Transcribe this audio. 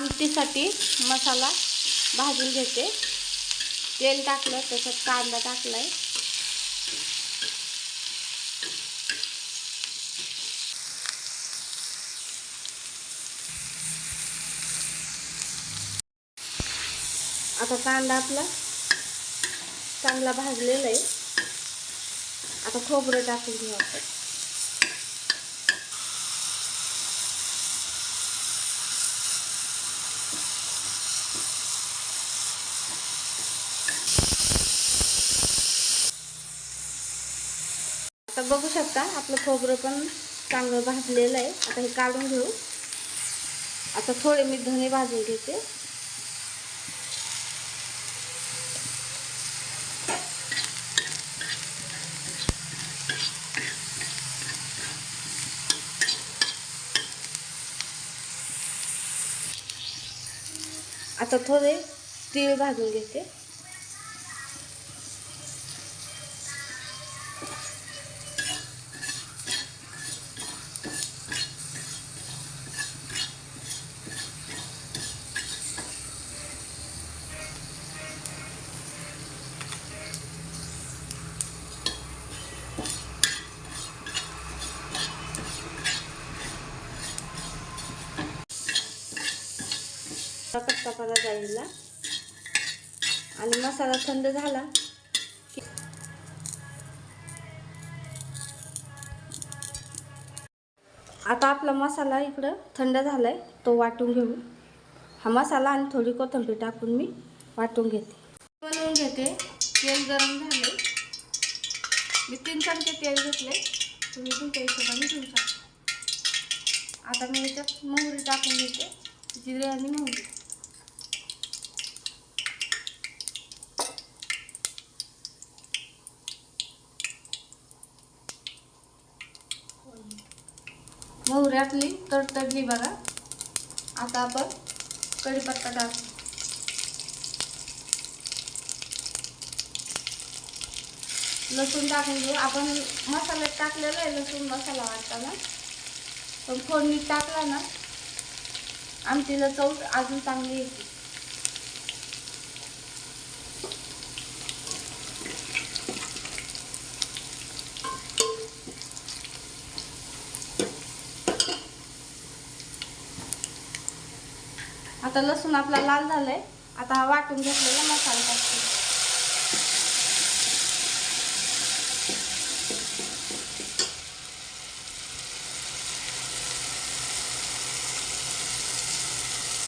आमटीसाठी मसाला भाजून घेते। तेल टाकलं, त्याच्यात कांदा टाकलाय, आता कांदा आपला चांगला भाजलेला आहे। आता खोबरं टाकून घेऊ आपण। आता बघू शकता आपलं खोबरं पण चांगलं भाजलेलं आहे। आता हे काढून घेऊ। आता थोडे मी धने भाजून घेते। आता थोडे तीळ भाजून घेते। कच्चापणा जाईल आणि मसाला थंड झाला की आता आपला मसाला इकडं थंड झालाय, तो वाटून घेऊ। हा मसाला आणि थोडी कोथिंबीर टाकून मी वाटून घेते, बनवून घेते। तेल गरम झाले, मी 3 चमचे तेल घेतले, तुम्ही तुमच्या हिशोबाने घेऊ शकता। आता मी याच्यात मोहरी टाकून घेते, जिरे आणि मोहरी। मोहरी आपली तडतडली बघा। आता आपण कढीपत्ता टाकू, लसूण टाकून घेऊ। आपण मसाल्यात टाकलेला आहे लसूण मसाला वाटताना, पण फोडणीत टाकला ना आमटीला चव अजून चांगली येते। आता लसूण आपला लाल झालाय। आता हा वाटून घेतलेला मसाला टाकते।